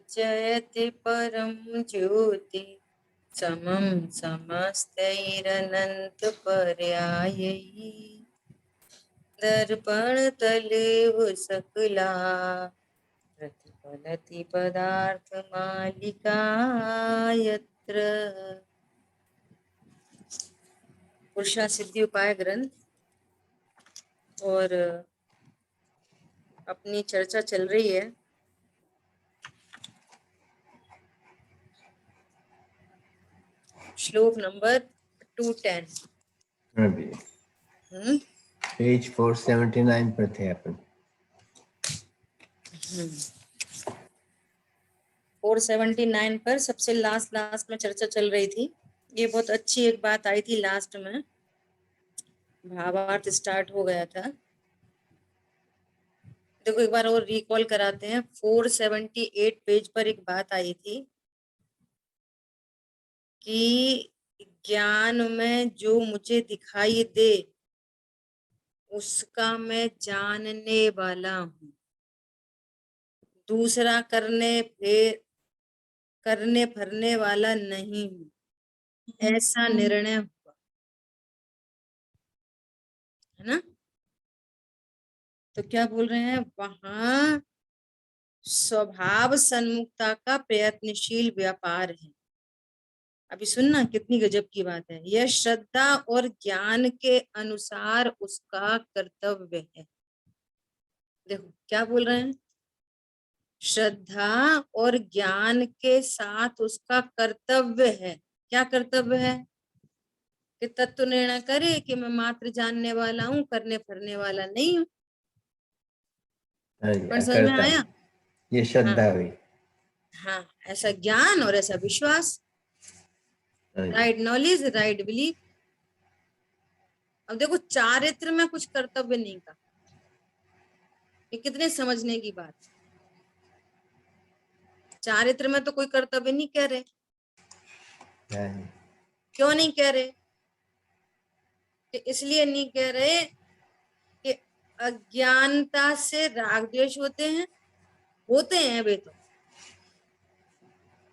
जयति परम ज्योति समं समस्तैरनंत पर्यायैः दर्पण तले सकला प्रतिफलति पदार्थ मालिका यत्र। पुरुषा सिद्धि उपाय ग्रंथ और अपनी चर्चा चल रही है। श्लोक नंबर 210 पेज 479 पर थे अपन। 479 पर सबसे लास्ट में चर्चा चल रही थी। ये बहुत अच्छी एक बात आई थी लास्ट में, भावार्थ स्टार्ट हो गया था। देखो एक बार और रिकॉल कराते हैं। 478 पेज पर एक बात आई थी कि ज्ञान में जो मुझे दिखाई दे उसका मैं जानने वाला हूँ, दूसरा करने भरने वाला नहीं हूँ, ऐसा निर्णय हुआ है ना। तो क्या बोल रहे हैं वहां, स्वभाव सन्मुखता का प्रयत्नशील व्यापार है। अभी सुनना कितनी गजब की बात है। यह श्रद्धा और ज्ञान के अनुसार उसका कर्तव्य है। देखो क्या बोल रहे हैं, श्रद्धा और ज्ञान के साथ उसका कर्तव्य है। क्या कर्तव्य है कि तत्व निर्णय करे कि मैं मात्र जानने वाला हूँ, करने फरने वाला नहीं हूँ। पर समझ में आया, ये श्रद्धा हुई। हाँ, ऐसा ज्ञान और ऐसा विश्वास, राइट नॉलेज, राइट बिलीफ। अब देखो चारित्र में कुछ कर्तव्य नहीं का, ये कितने समझने की बात। चारित्र में तो कोई कर्तव्य नहीं कह रहे। क्यों नहीं कह रहे? कि इसलिए नहीं कह रहे कि अज्ञानता से राग द्वेष होते हैं वे तो,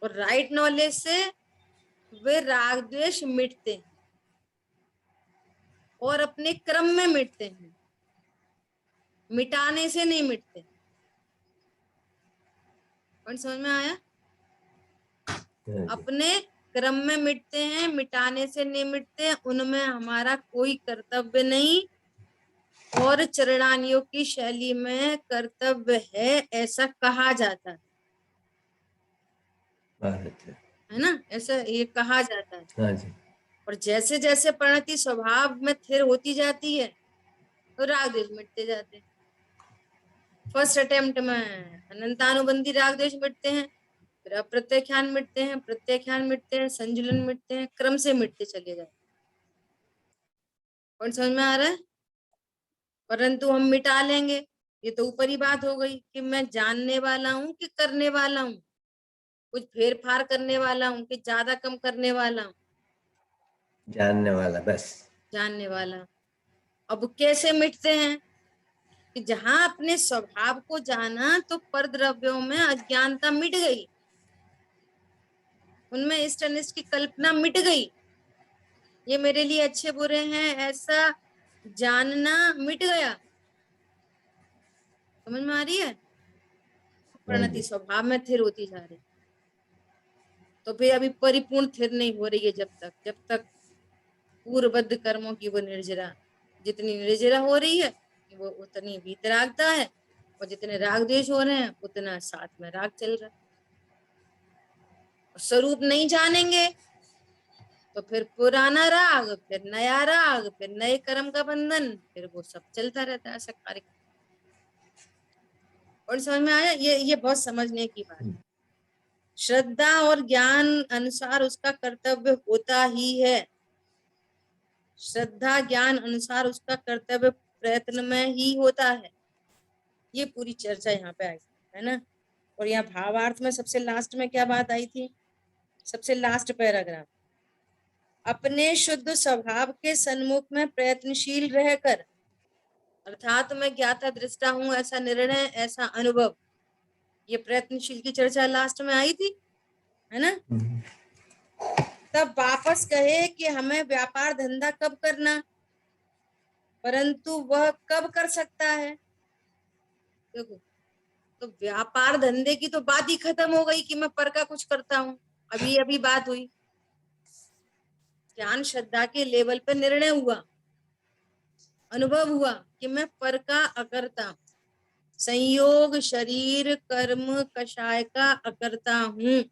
और राइट नॉलेज से वे राग द्वेष मिटते हैं और अपने क्रम में मिटते हैं, मिटाने से नहीं मिटते। पॉइंट समझ में आया? अपने क्रम में मिटते हैं, मिटाने से नहीं मिटते। उनमें हमारा कोई कर्तव्य नहीं, और चरणानियों की शैली में कर्तव्य है ऐसा कहा जाता है ना, ऐसा ये कहा जाता है। हाँ जी। और जैसे जैसे परिणति स्वभाव में स्थिर होती जाती है तो राग द्वेष मिटते जाते हैं। फर्स्ट अटेम्प्ट में अनंतानुबंधी राग द्वेष मिटते हैं, फिर अप्रत्याख्यान मिटते हैं, प्रत्याख्यान मिटते हैं, संजुलन मिटते हैं, क्रम से मिटते चले जाते। कौन समझ में आ रहा है? परंतु हम मिटा लेंगे, ये तो ऊपरी बात हो गई कि मैं जानने वाला हूँ कि करने वाला हूँ, कुछ फेर फार करने वाला हूँ कि ज्यादा कम करने वाला हूँ। जानने वाला, बस जानने वाला। अब कैसे मिटते हैं कि जहां अपने स्वभाव को जाना तो पर द्रव्यों में अज्ञानता मिट गई, उनमें इष्ट अनिष्ट की कल्पना मिट गई, ये मेरे लिए अच्छे बुरे हैं ऐसा जानना मिट गया। समझ में आ रही है? प्रणति स्वभाव में थिर होती जा रही, तो फिर अभी परिपूर्ण थिर नहीं हो रही है जब तक पूर्वबद्ध कर्मों की वो निर्जरा, जितनी निर्जरा हो रही है वो उतनी वीतरागता है, और जितने राग द्वेष हो रहे हैं उतना साथ में राग चल रहा है। स्वरूप नहीं जानेंगे तो फिर पुराना राग, फिर नया राग, फिर नए कर्म का बंधन, फिर वो सब चलता रहता है ऐसा कार्य। और समझ में आया? ये बहुत समझने की बात। श्रद्धा और ज्ञान अनुसार उसका कर्तव्य होता ही है। श्रद्धा ज्ञान अनुसार उसका कर्तव्य प्रयत्न में ही होता है। ये पूरी चर्चा यहाँ पे आई है ना। और यहाँ भावार्थ में सबसे लास्ट में क्या बात आई थी? सबसे लास्ट पैराग्राफ, अपने शुद्ध स्वभाव के सन्मुख में प्रयत्नशील रहकर, अर्थात मैं ज्ञाता दृष्टा हूं ऐसा निर्णय, ऐसा अनुभव, ये प्रयत्नशील की चर्चा लास्ट में आई थी, है ना। तब वापस कहे कि हमें व्यापार धंधा कब करना, परंतु वह कब कर सकता है। देखो, तो व्यापार धंधे की तो बात ही खत्म हो गई कि मैं पर का कुछ करता हूं। अभी अभी बात हुई, ज्ञान श्रद्धा के लेवल पे निर्णय हुआ, अनुभव हुआ कि मैं पर का अकर्ता हूं, संयोग शरीर कर्म कषाय का अकर्ता हूं,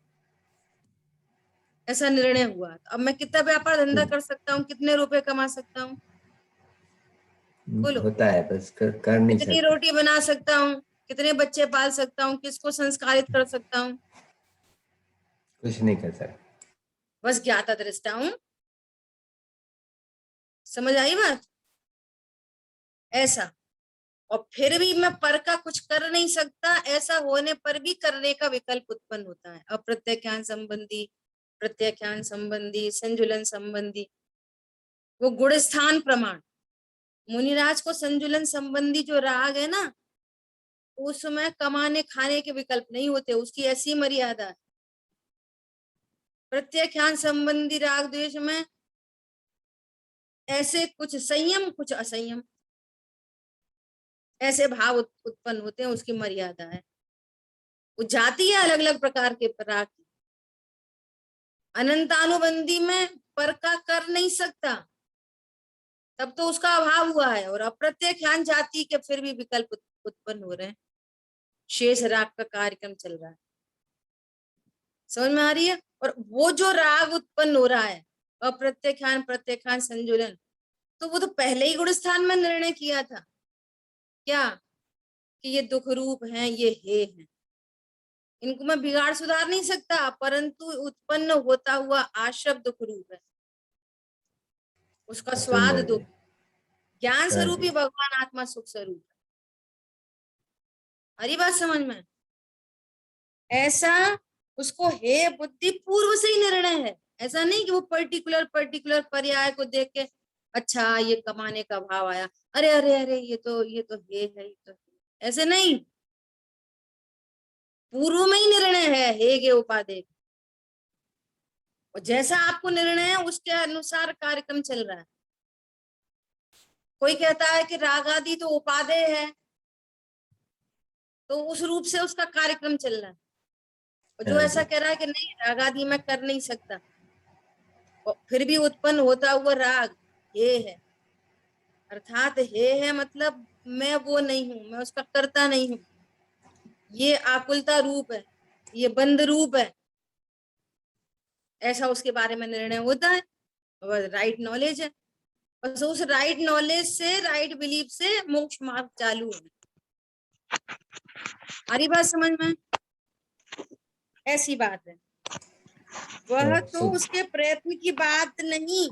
ऐसा निर्णय हुआ। अब मैं कितना व्यापार धंधा कर सकता हूँ, कितने रुपए कमा सकता हूँ, बोलो। होता है, बस कर नहीं कितनी सकते। रोटी बना सकता हूँ, कितने बच्चे पाल सकता हूँ, किसको संस्कारित कर सकता हूँ, कुछ नहीं कर सकते। बस ज्ञाता दृष्टा हूँ। समझ आई बात। ऐसा, और फिर भी मैं पर का कुछ कर नहीं सकता, ऐसा होने पर भी करने का विकल्प उत्पन्न होता है। अप्रत्यख्यान संबंधी, प्रत्याख्यान संबंधी, संजुलन संबंधी, वो गुण स्थान प्रमाण। मुनिराज को संजुलन संबंधी जो राग है ना, उसमें कमाने खाने के विकल्प नहीं होते, उसकी ऐसी मर्यादा है। प्रत्याख्यान संबंधी राग द्वेष में ऐसे कुछ संयम कुछ असंयम, ऐसे भाव उत्पन्न होते हैं, उसकी मर्यादा है। वो जाती है अलग अलग प्रकार के राग की। अनंतानुबंधी में पर का कर नहीं सकता, तब तो उसका अभाव हुआ है। और अप्रत्याख्यान जाति के फिर भी विकल्प उत्पन्न हो रहे हैं, शेष राग का कार्यक्रम चल रहा है। समझ में आ रही है। और वो जो राग उत्पन्न हो रहा है, अप्रत्याख्यान प्रत्याख्यान संजुलन, तो वो तो पहले ही गुण स्थान में निर्णय किया था क्या, कि ये दुख रूप हैं, ये हे हैं, इनको मैं बिगाड़ सुधार नहीं सकता, परंतु उत्पन्न होता हुआ आश्रव दुख रूप है, उसका स्वाद दुख। ज्ञान हाँ स्वरूप जी। ही भगवान आत्मा सुख स्वरूप है। हरी बात समझ में। ऐसा उसको हे बुद्धि पूर्व से ही निर्णय है। ऐसा नहीं कि वो पर्टिकुलर पर्टिकुलर पर्याय को देख के अच्छा ये कमाने का भाव आया, अरे अरे अरे ये तो हे है, ये तो हे। ऐसे नहीं, पूर्व में ही निर्णय है हे गे उपादेय। और जैसा आपको निर्णय है उसके अनुसार कार्यक्रम चल रहा है। कोई कहता है कि राग आदि तो उपादेय है, तो उस रूप से उसका कार्यक्रम चल रहा है। और जो हाँ ऐसा जी। कह रहा है कि नहीं राग आदि मैं कर नहीं सकता, और फिर भी उत्पन्न होता हुआ राग हे है, अर्थात हे है मतलब मैं वो नहीं हूं, मैं उसका कर्ता नहीं हूं, ये आकुलता रूप है, ये बंद रूप है, ऐसा उसके बारे में निर्णय होता है। और राइट नॉलेज है, बस उस राइट नॉलेज से, राइट बिलीफ से मोक्ष मार्ग चालू है। हमारी बात समझ में। ऐसी बात है, वह तो उसके प्रयत्न की बात नहीं,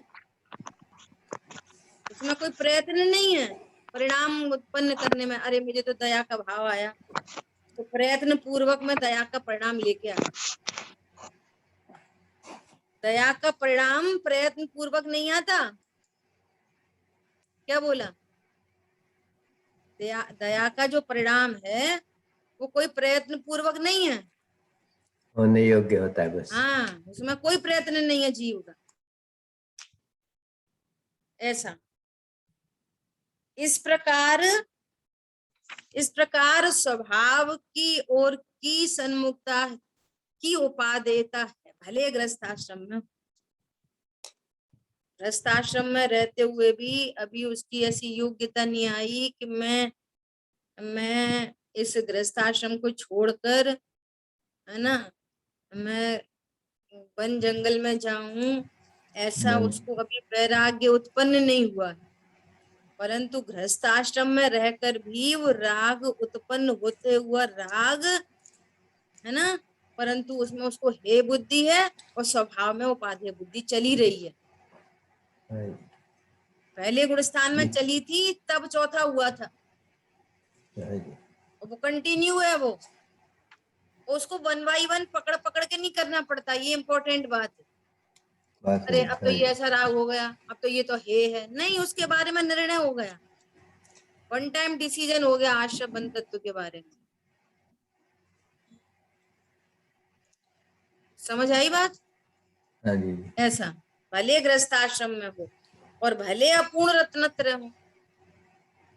उसमें कोई प्रयत्न नहीं है परिणाम उत्पन्न करने में। अरे मुझे तो दया का भाव आया, तो प्रयत्न पूर्वक में दया का परिणाम लेके आया। दया का परिणाम प्रयत्न पूर्वक नहीं आता। क्या बोला, दया का जो परिणाम है वो कोई प्रयत्न पूर्वक नहीं है, होने योग्य होता है बस। हाँ, उसमें कोई प्रयत्न नहीं है जीव का। ऐसा, इस प्रकार स्वभाव की ओर की सन्मुखता की उपादेयता है। भले गृहस्थाश्रम में रहते हुए भी अभी उसकी ऐसी योग्यता नहीं आई कि मैं इस गृहस्थाश्रम को छोड़कर, है ना, मैं वन जंगल में जाऊं, ऐसा उसको अभी वैराग्य उत्पन्न नहीं हुआ है। परंतु गृहस्थाश्रम में रहकर भी वो राग उत्पन्न होते हुआ राग, है ना, परंतु उसमें उसको हे बुद्धि है और स्वभाव में उपाधेय बुद्धि चली रही है। पहले गुणस्थान में चली थी, तब चौथा हुआ था, और वो कंटिन्यू है। वो उसको वन बाई वन पकड़ पकड़ के नहीं करना पड़ता, ये इंपॉर्टेंट बात है। अरे अब तो ये ऐसा राग हो गया, अब तो ये तो हे है, नहीं, उसके बारे में निर्णय हो गया, वन टाइम डिसीजन हो गया आश्रम बंध तत्व के बारे में। समझ आई बात? हाँ जी जी। ऐसा भले गृहस्थाश्रम में हो और भले अपूर्ण रत्नत्र हो,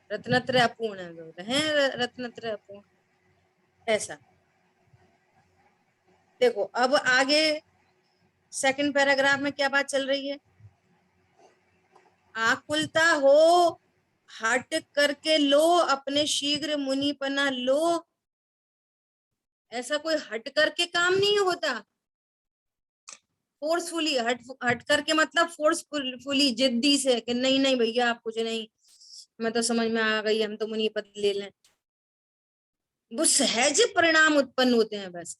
रत्नत्र अपूर्ण है, रत्नत्र अपूर्ण, ऐसा। देखो अब आगे सेकंड पैराग्राफ में क्या बात चल रही है? आकुलता हो हट करके लो, अपने शीघ्र मुनिपना लो। ऐसा कोई हट करके काम नहीं होता। फोर्सफुली हट करके मतलब फोर्सफुली जिद्दी से कि नहीं नहीं भैया आप कुछ नहीं, मैं तो समझ में आ गई, हम तो मुनि पद ले लें। वो सहज परिणाम उत्पन्न होते हैं बस।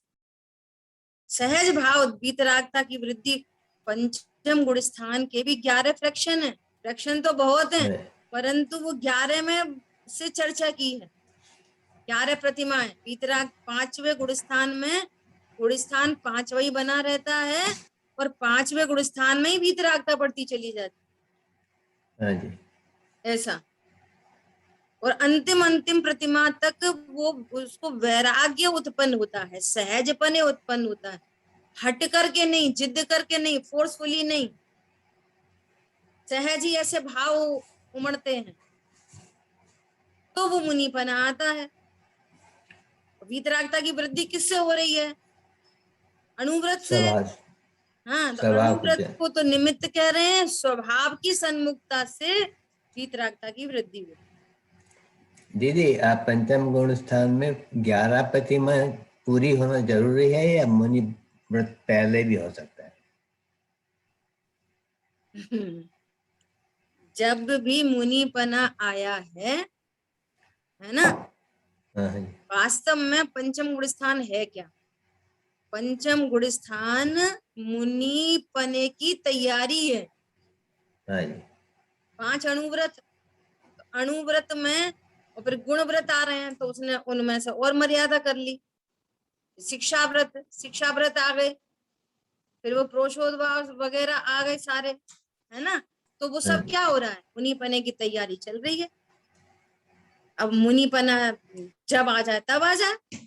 सहज भाव वीतरागता की वृद्धि पंचम गुण स्थान के भी 11 फ्रैक्शन है। फ्रैक्शन तो बहुत है, है। परंतु वो 11 में से चर्चा की है। 11 प्रतिमाएं वीतराग, 5वें गुण स्थान में गुण स्थान 5वां ही बना रहता है और 5वें गुण स्थान में ही वीतरागता बढ़ती चली जाती हाँ जी। ऐसा। और अंतिम अंतिम प्रतिमा तक वो उसको वैराग्य उत्पन्न होता है, सहजपने उत्पन्न होता है, हट करके नहीं, जिद करके नहीं, फोर्सफुली नहीं, सहज ही ऐसे भाव उमड़ते हैं तो वो मुनिपना आता है। वीतरागता की वृद्धि किससे हो रही है? अणुव्रत से। स्वभाव। हाँ, तो स्वभाव अणुव्रत कुछ। को तो निमित्त कह रहे हैं, स्वभाव की सन्मुखता से वीतरागता की वृद्धि होती दीदी आप पंचम गुण स्थान में 11 प्रतिमा पूरी होना जरूरी है या मुनि व्रत पहले भी हो सकता है? है। जब भी मुनिपना आया है ना, हाँ हाँ जी। वास्तव में पंचम गुण स्थान है क्या? पंचम गुण स्थान मुनिपने की तैयारी है। हाँ जी। 5 अणुव्रत, अणुव्रत में और फिर गुण व्रत आ रहे हैं तो उसने उनमें से और मर्यादा कर ली। शिक्षा व्रत, शिक्षा व्रत आ गए, फिर वो प्रोषोद्वार वगैरह आ गए सारे, है ना। तो वो हाँ सब जी। क्या हो रहा है? मुनिपने की तैयारी चल रही है। अब मुनिपना जब आ जाए तब आ जाए।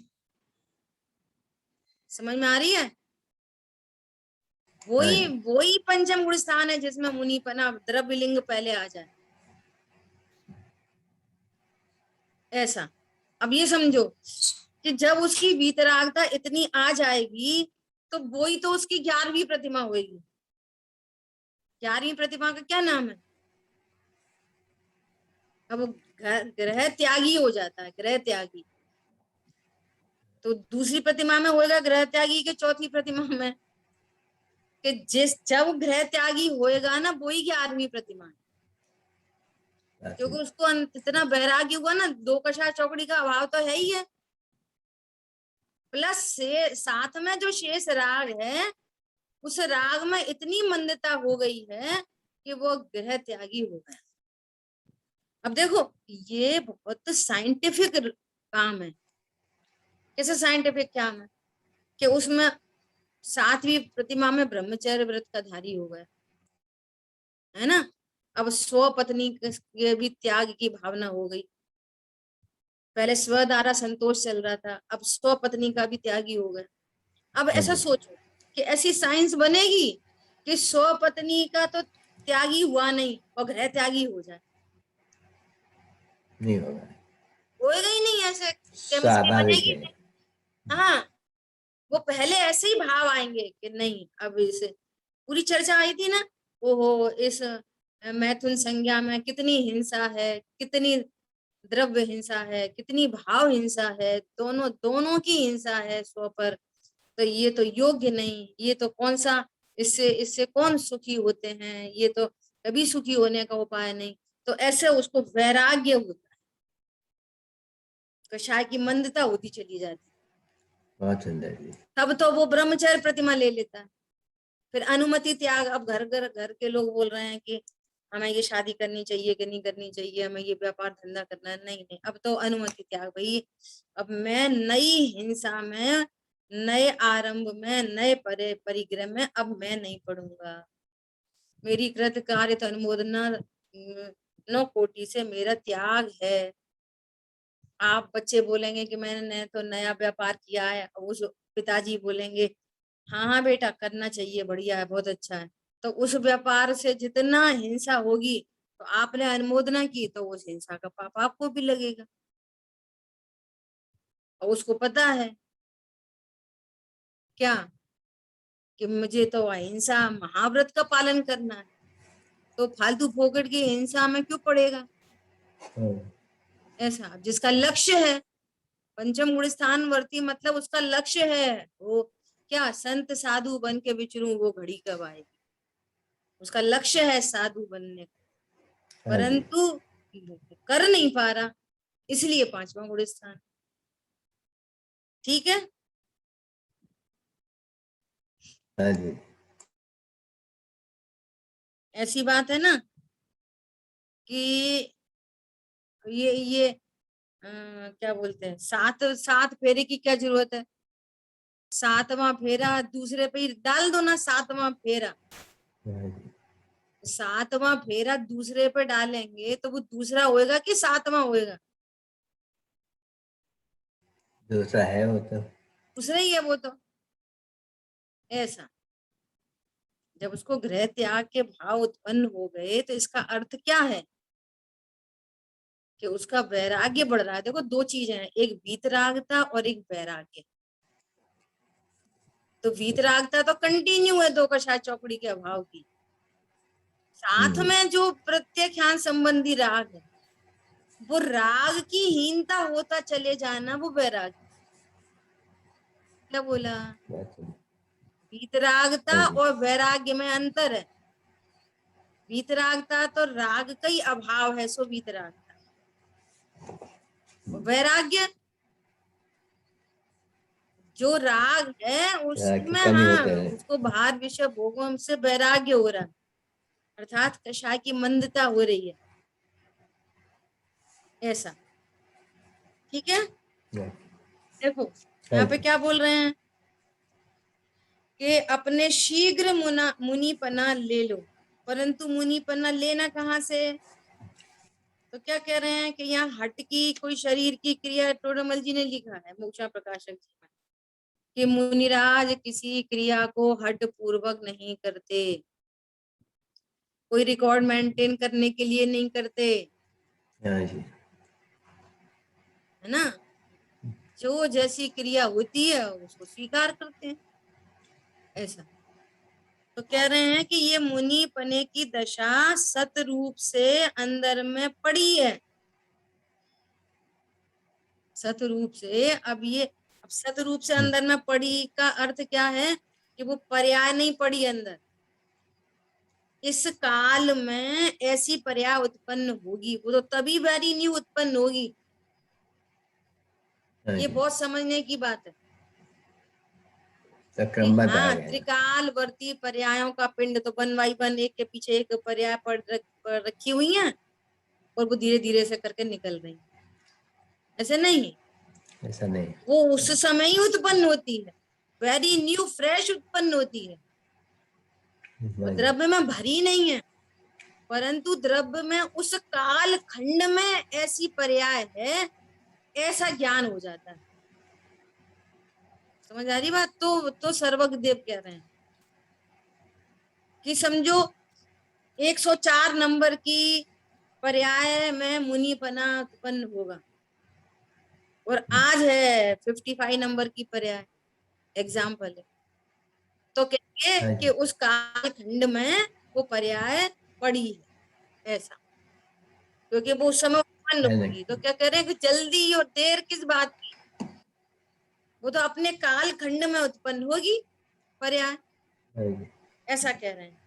समझ में आ रही है? हाँ वही जी। वही पंचम गुण स्थान है जिसमें मुनिपना द्रव्यलिंग पहले आ जाए ऐसा। अब ये समझो कि जब उसकी वीतरागता इतनी आ जाएगी तो वही तो उसकी 11वीं प्रतिमा होगी। 11वीं प्रतिमा का क्या नाम है? अब वो ग्रह त्यागी हो जाता है, ग्रह त्यागी। तो दूसरी प्रतिमा में होएगा ग्रह त्यागी के, चौथी प्रतिमा में कि जिस जब ग्रह त्यागी होएगा ना वही 11वीं प्रतिमा है। अच्छा। क्योंकि उसको इतना वैराग्य हुआ ना, दो कषाय चौकड़ी का अभाव तो है ही है, प्लस से साथ में जो शेष राग है उस राग में इतनी मंदता हो गई है कि वो ग्रह त्यागी हो गया। अब देखो ये बहुत साइंटिफिक काम है। कैसे साइंटिफिक काम है? कि उसमें 7वीं प्रतिमा में ब्रह्मचर्य व्रत का धारी हो गया, है ना। अब स्व पत्नी के भी त्याग की भावना हो गई। पहले स्व द्वारा संतोष चल रहा था, अब स्व पत्नी का भी त्यागी हो गया। अब हाँ ऐसा जी। सोचो कि ऐसी साइंस बनेगी कि स्व पत्नी का तो त्यागी हुआ नहीं और ग्रह त्यागी हो जाए? नहीं होगा। होएगा ही नहीं, ऐसे केमिस्ट्री स्वाभाविक बनेगी है। नहीं। हाँ, वो पहले ऐसे ही भाव आएंगे कि नहीं। अब इसे पूरी चर्चा आई थी ना, ओहो इस मैथुन संज्ञा में कितनी हिंसा है, कितनी द्रव्य हिंसा है, कितनी भाव हिंसा है, दोनों दोनों की हिंसा है स्व पर। तो ये तो योग्य नहीं, ये तो कौन सा, इससे इससे कौन सुखी होते हैं, ये तो कभी सुखी होने का उपाय नहीं। तो ऐसे उसको वैराग्य होता है, कषाय की मंदता होती चली जाती। बहुत सुंदर जी। तब तो वो ब्रह्मचर्य प्रतिमा ले लेता है। फिर अनुमति त्याग, अब घर घर घर के लोग बोल रहे हैं कि हमें ये शादी करनी चाहिए कि नहीं करनी चाहिए, हमें ये व्यापार धंधा करना है, नहीं नहीं, अब तो अनुमति त्याग भाई। अब मैं नई हिंसा में, नए आरंभ में, नए परिग्रह में अब मैं नहीं पढ़ूंगा। मेरी कृत कार्य तो अनुमोदना नो कोटि से मेरा त्याग है। आप बच्चे बोलेंगे कि मैंने तो नया व्यापार किया है, वो जो पिताजी बोलेंगे हाँ हाँ बेटा करना चाहिए, बढ़िया है, बहुत अच्छा है। तो उस व्यापार से जितना हिंसा होगी, तो आपने अनुमोदना की तो उस हिंसा का पाप आपको भी लगेगा। और उसको पता है क्या कि मुझे तो अहिंसा महाव्रत का पालन करना है, तो फालतू फोकट की हिंसा में क्यों पड़ेगा। ऐसा जिसका लक्ष्य है पंचम गुण स्थान वर्ती, मतलब उसका लक्ष्य है वो क्या, संत साधु बन के विचरूं, वो घड़ी कब आएगी। उसका लक्ष्य है साधु बनने का, हाँ जी, परंतु कर नहीं पा रहा, इसलिए पांचवा गुण स्थान। ठीक है। हाँ जी, ऐसी बात है ना कि ये क्या बोलते हैं, सात सात फेरे की क्या जरूरत है। सातवां फेरा दूसरे पे ही डाल दो ना, सातवां फेरा। हाँ जी। सातवां फेरा दूसरे पे डालेंगे तो वो दूसरा होएगा कि सातवां होएगा। दूसरा है वो तो। दूसरा ही है वो तो। ऐसा जब उसको गृह त्याग के भाव उत्पन्न हो गए, तो इसका अर्थ क्या है कि उसका वैराग्य बढ़ रहा है। देखो दो चीजें हैं, एक वीतरागता और एक वैराग्य। तो वीतरागता तो कंटिन्यू है दो कषाय चौकड़ी के अभाव की। साथ में जो प्रत्यख्यान संबंधी राग है, वो राग की हीनता होता चले जाना, वो वैराग्य। क्या बोला, वीतरागता हाँ जी, और वैराग्य में अंतर है। वीतरागता तो राग का ही अभाव है, सो वीतरागता। वैराग्य जो राग है राग की उसमें, कमी हाँ होते हैं। उसको बाहर विषय भोगों हमसे वैराग्य हो रहा है, अर्थात कषाय की मंदता हो रही है। ऐसा ठीक है। हाँ देखो हाँ यहाँ पे जी, क्या बोल रहे हैं कि अपने शीघ्र मुनिपना ले लो, परंतु मुनिपना लेना कहाँ से। तो क्या कह रहे हैं कि यहाँ हट की कोई शरीर की क्रिया, टोडरमल जी ने लिखा है मोक्षा प्रकाशक जी में, कि मुनिराज किसी क्रिया को हट पूर्वक नहीं करते, कोई रिकॉर्ड मेंटेन करने के लिए नहीं करते, हाँ जी, है ना। जो जैसी क्रिया होती है उसको स्वीकार करते हैं। ऐसा तो कह रहे हैं कि ये मुनि पने की दशा सत रूप से अंदर में पड़ी है। सत रूप से, अब सत रूप से अंदर में पड़ी का अर्थ क्या है कि वो पर्याय नहीं पड़ी अंदर। इस काल में ऐसी पर्याय उत्पन्न होगी, वो तो तभी वेरी न्यू उत्पन्न होगी। हाँ ये जी। बहुत समझने की बात है तो कि क्रमबद्ध आ हाँ गए हैं। त्रिकाल वर्ती पर्यायों का पिंड तो वन बाई वन, एक के पीछे एक पर्याय पढ़ रखी हुई है, और वो धीरे धीरे से करके निकल रही है। ऐसे नहीं, ऐसा नहीं। वो उस समय ही उत्पन्न होती है, वेरी न्यू फ्रेश उत्पन्न होती है। वो हाँ जी, द्रव्य में भरी नहीं है, परंतु द्रव्य में उस काल खंड में ऐसी पर्याय है, ऐसा ज्ञान हो जाता है। समझ आ रही बात। तो सर्वज्ञ देव कह रहे हैं कि समझो 104 नंबर की पर्याय में मुनिपना उत्पन्न होगा, और आज है 55 नंबर की पर्याय, एग्जाम्पल है। तो कहेंगे हाँ कि जी, उस काल खंड में वो पर्याय पड़ी है। ऐसा क्योंकि वो उस समय उत्पन्न है नहीं। होगी। तो क्या कह रहे हैं कि जल्दी और देर किस बात की, वो तो अपने काल खंड में उत्पन्न होगी पर्याय। हाँ जी, ऐसा कह रहे हैं।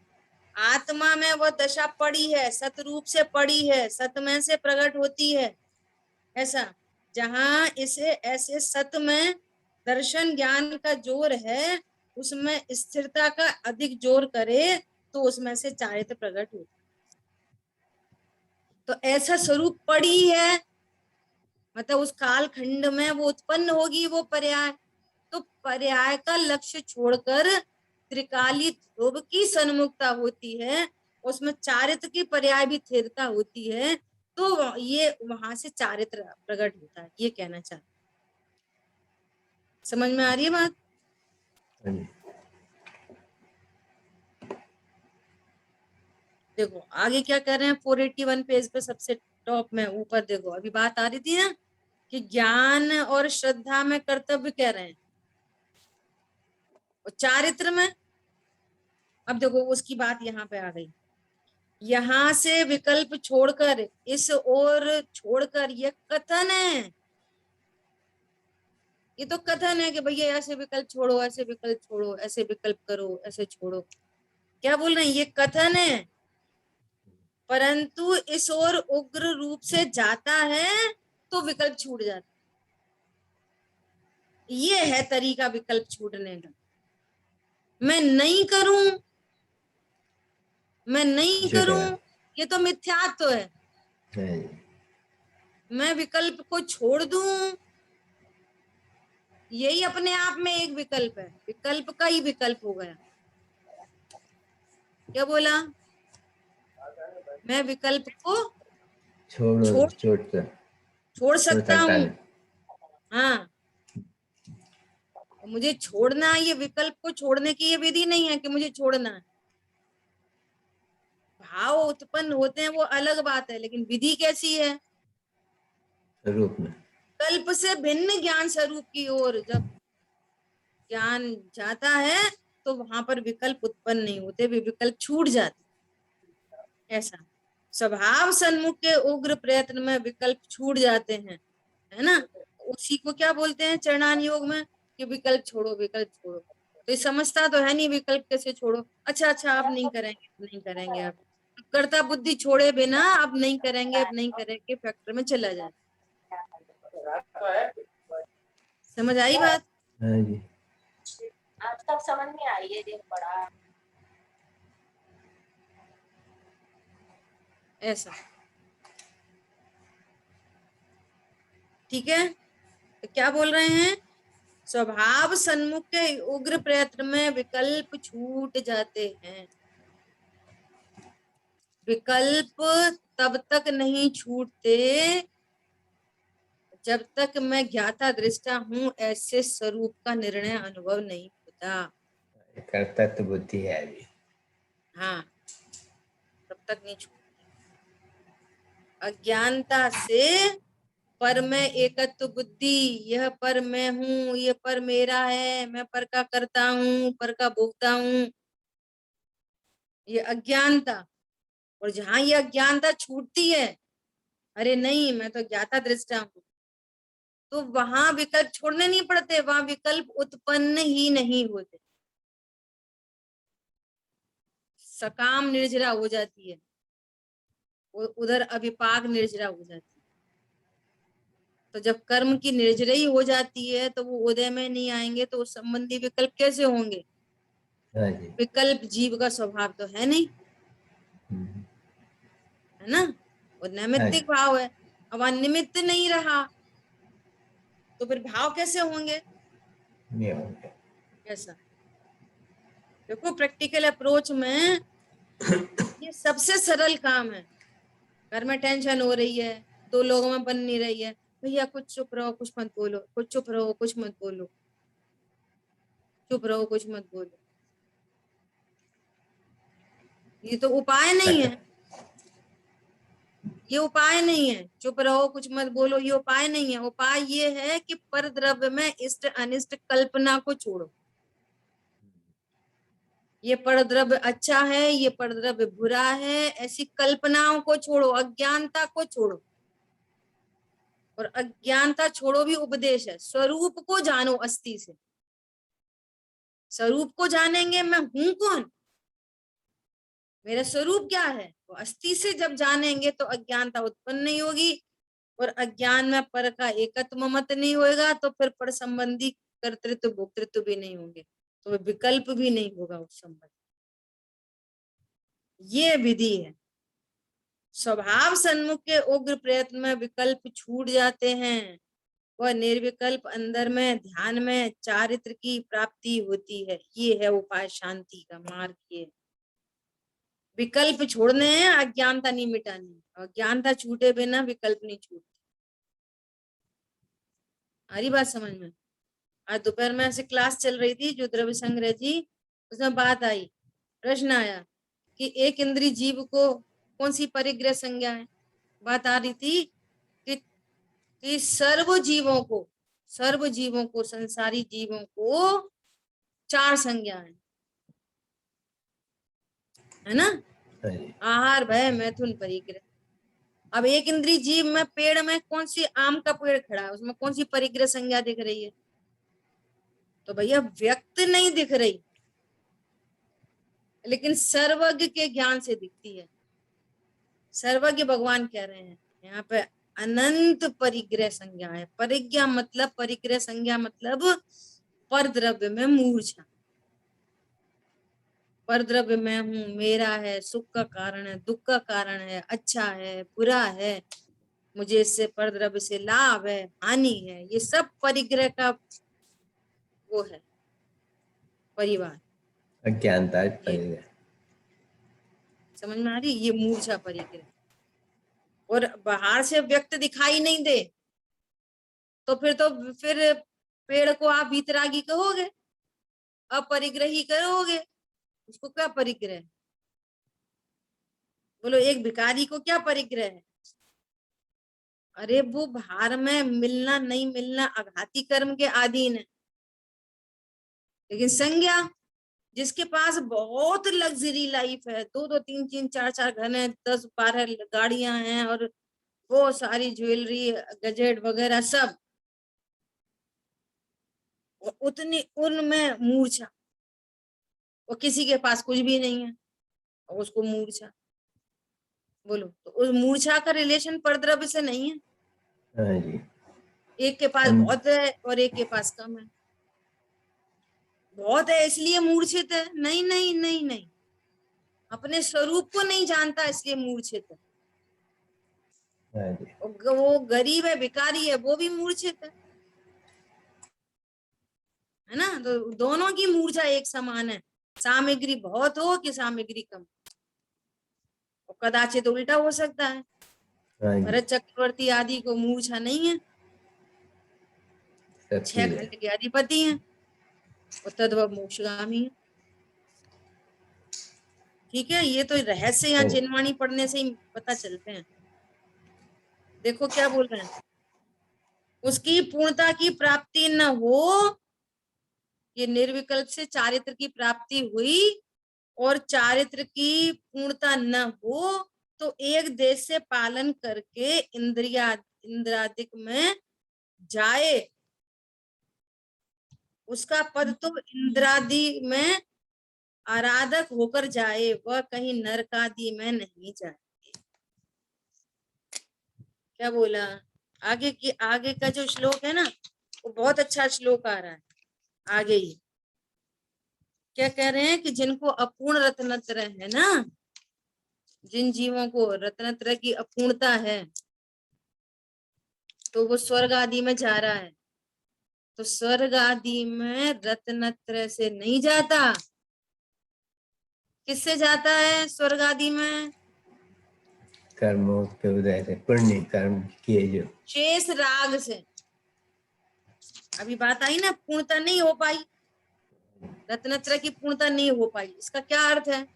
आत्मा में वह दशा पड़ी है, सतरूप से पड़ी है, सत में से प्रकट होती है। ऐसा जहां इसे ऐसे सत में दर्शन ज्ञान का जोर है, उसमें स्थिरता का अधिक जोर करे तो उसमें से चारित्र प्रकट होता। तो ऐसा स्वरूप पड़ी है, मतलब उस काल खंड में वो उत्पन्न होगी वो पर्याय। तो पर्याय का लक्ष्य छोड़कर त्रिकाली ध्रुव की सन्मुखता होती है, उसमें चारित्र की पर्याय भी स्थिरता होती है, तो ये वहां से चारित्र प्रकट होता है, ये कहना चाहते। समझ में आ रही है बात। हाँ जी। देखो आगे क्या कर रहे हैं, 481 पेज पे सबसे टॉप में ऊपर देखो, अभी बात आ रही थी ना कि ज्ञान और श्रद्धा में कर्तव्य कह रहे हैं, और चारित्र में, अब देखो उसकी बात यहाँ पे आ गई। यहां से विकल्प छोड़कर, इस ओर छोड़कर, ये कथन है, ये तो कथन है कि भैया ऐसे विकल्प छोड़ो, ऐसे विकल्प छोड़ो, ऐसे विकल्प करो, ऐसे छोड़ो, क्या बोल रहे हैं, ये कथन है। परंतु इस ओर उग्र रूप से जाता है तो विकल्प छूट जाता है। ये है तरीका विकल्प छूटने का। मैं नहीं करूं, मैं नहीं जो करूं, करा ये तो मिथ्यात्व है। हाँ जी, मैं विकल्प को छोड़ दूं, यही अपने आप में एक विकल्प है, विकल्प का ही विकल्प हो गया। क्या बोला, मैं विकल्प को छोड़ो छोड़ छोड़ छोड़ छोड़ सकता सकता हूँ। नहीं। हाँ, मुझे छोड़ना है, ये विकल्प को छोड़ने की ये विधि नहीं है कि मुझे छोड़ना है। भाव उत्पन्न होते हैं वो अलग बात है, लेकिन विधि कैसी है, रूप में कल्प से भिन्न ज्ञान स्वरूप की ओर जब ज्ञान जाता है तो वहां पर विकल्प उत्पन्न नहीं होते, वे विकल्प छूट जाते। ऐसा स्वभाव सन्मुख के उग्र प्रयत्न में विकल्प छूट जाते हैं, है ना। उसी को क्या बोलते हैं चरणान योग में कि विकल्प छोड़ो, विकल्प छोड़ो। तो ये समझता तो है नहीं विकल्प कैसे छोड़ो, अच्छा अच्छा अब नहीं करेंगे, अब नहीं करेंगे, अब कर्ता बुद्धि छोड़े बिना अब नहीं करेंगे, अब नहीं करेंगे, फैक्टर में चला जाए। समझ आई बात। हाँ जी, आज तक समझ में आई है, देख पड़ा। ऐसा ठीक है, तो क्या बोल रहे हैं, स्वभाव सन्मुख के उग्र प्रयत्न में विकल्प छूट जाते हैं। विकल्प तब तक नहीं छूटते जब तक मैं ज्ञाता दृष्टा हूं ऐसे स्वरूप का निर्णय अनुभव नहीं होता। कर्तव्य बुद्धि है अभी। हाँ, तब तक नहीं छूटते। अज्ञानता से पर में एकत्व बुद्धि, यह पर मैं हूँ, ये पर मेरा है, मैं पर का करता हूँ, पर का भोगता हूँ, ये अज्ञानता। और जहां ये अज्ञानता छूटती है, अरे नहीं मैं तो ज्ञाता दृष्टा हूँ, तो वहां विकल्प छोड़ने नहीं पड़ते, वहां विकल्प उत्पन्न ही नहीं होते, सकाम निर्जरा हो जाती है, उधर अविपाक निर्जरा हो जाती है। तो जब कर्म की निर्जरई हो जाती है तो वो उदय में नहीं आएंगे, तो उस संबंधी विकल्प कैसे होंगे। हाँ जी, विकल्प जीव का स्वभाव तो है नहीं, हम्म, है ना, वो हाँ नैमित्तिक जी, भाव है। अब निमित्त नहीं रहा तो फिर भाव कैसे होंगे। नहीं होंगे। ऐसा देखो, प्रैक्टिकल अप्रोच में ये सबसे सरल काम है। घर में टेंशन हो रही है, दो लोगों में बन नहीं रही है, भैया कुछ चुप रहो, कुछ मत बोलो, कुछ चुप रहो, कुछ मत बोलो, चुप रहो, कुछ मत बोलो, ये तो उपाय नहीं अच्छा, है, ये उपाय नहीं है, चुप रहो कुछ मत बोलो, ये उपाय नहीं है। उपाय ये है कि पर द्रव्य में इष्ट अनिष्ट कल्पना को छोड़ो। ये पर द्रव्य अच्छा है, ये पर द्रव्य बुरा है, ऐसी कल्पनाओं को छोड़ो, अज्ञानता को छोड़ो। और अज्ञानता छोड़ो भी उपदेश है, स्वरूप को जानो अस्थि से। स्वरूप को जानेंगे, मैं हूं कौन, मेरा स्वरूप क्या है, वो अस्थि से जब जानेंगे तो अज्ञानता उत्पन्न नहीं होगी। और अज्ञान में पर का एकत्व मत नहीं होगा, तो फिर पर संबंधी कर्तृत्व भोक्तृत्व भी नहीं होंगे, तो विकल्प भी नहीं होगा उस संबंध। ये विधि है। स्वभाव सन्मुख के उग्र प्रयत्न में विकल्प छूट जाते हैं, वह निर्विकल्प अंदर में ध्यान में चारित्र की प्राप्ति होती है। ये है उपाय शांति का मार्ग। ये विकल्प छोड़ने हैं, अज्ञानता नहीं मिटानी, अज्ञानता छूटे बिना विकल्प नहीं छूटते। हरी बात समझ में। आज दोपहर में ऐसे क्लास चल रही थी जो द्रव्य संग्रह जी, उसमें बात आई, प्रश्न आया कि एक इंद्रिय जीव को कौन सी परिग्रह संज्ञा है? बात आ रही थी कि सर्व जीवों को संसारी जीवों को 4 संज्ञा है ना? हाँ जी, आहार, भय, मैथुन, परिग्रह। अब एक इंद्रिय जीव में पेड़ में कौन सी आम का पेड़ खड़ा है, उसमें कौन सी परिग्रह संज्ञा दिख रही है? तो भैया व्यक्त नहीं दिख रही, लेकिन सर्वज्ञ के ज्ञान से दिखती है। सर्वज्ञ भगवान कह रहे हैं यहाँ पे अनंत परिग्रह संज्ञा है। परिज्ञा मतलब, परिग्रह संज्ञा मतलब पर द्रव्य में मूर्छा। पर द्रव्य में हूँ, मेरा है, सुख का कारण है, दुख का कारण है, अच्छा है, बुरा है, मुझे इससे पर द्रव्य से लाभ है, हानि है, ये सब परिग्रह का वो है परिवार। अज्ञानता ये परिग्रह। समझ में आ रही? ये मूर्छा परिग्रह। और बाहर से व्यक्त दिखाई नहीं दे तो फिर पेड़ को आप वीतरागी कहोगे, अपरिग्रही कहोगे, उसको क्या परिग्रह है? बोलो, एक भिखारी को क्या परिग्रह है? अरे वो बाहर में मिलना नहीं मिलना आघाती कर्म के अधीन है, लेकिन संज्ञा, जिसके पास बहुत लग्जरी लाइफ है, 2-2, 3-3, 4-4 घर हैं, 10-12 गाड़ियां हैं और वो सारी ज्वेलरी, गजेट वगैरह सब, उतनी उनमें मूर्छा। और किसी के पास कुछ भी नहीं है और उसको मूर्छा। बोलो, तो उस मूर्छा का रिलेशन परद्रव्य से नहीं है। हाँ जी, एक के पास बहुत है और एक के पास कम है। बहुत है इसलिए मूर्छित है? नहीं नहीं नहीं नहीं, अपने स्वरूप को नहीं जानता इसलिए मूर्छित है। हाँ जी, वो गरीब है, भिखारी है, वो भी मूर्छित है ना? तो दोनों की मूर्छा एक समान है, सामग्री बहुत हो कि सामग्री कम। और कदाचित उल्टा हो सकता है, हाँ जी, भरत चक्रवर्ती आदि को मूर्छा नहीं है, शक्ति 6 है। खंड के अधिपति हैं और तद्भव मोक्षगामी है। ठीक है, ये तो रहस्य यहाँ हाँ जी, चिन्हवाणी पढ़ने से ही पता चलते हैं। देखो क्या बोल रहे हैं, उसकी पूर्णता की प्राप्ति न हो, ये निर्विकल्प से चारित्र की प्राप्ति हुई, और चारित्र की पूर्णता न हो तो एक देश से पालन करके इंद्रियादिक में जाए, उसका पद तो इंद्रादि में आराधक होकर जाए, वह कहीं नरकादि में नहीं जाए। क्या बोला? आगे का जो श्लोक है ना, वो बहुत अच्छा श्लोक आ रहा है आगे ही। क्या कह रहे हैं कि जिनको अपूर्ण रत्नत्र है ना, जिन जीवों को रत्नत्र की अपूर्णता है, तो वो स्वर्ग आदि में जा रहा है। तो स्वर्ग आदि में रत्नत्र से नहीं जाता, किससे जाता है स्वर्ग आदि में? कर्मों के उदय से, पुण्य कर्म किए जो। शेष राग से। अभी बात आई ना, पूर्णता नहीं हो पाई, रत्नत्र की पूर्णता नहीं हो पाई, इसका क्या अर्थ है?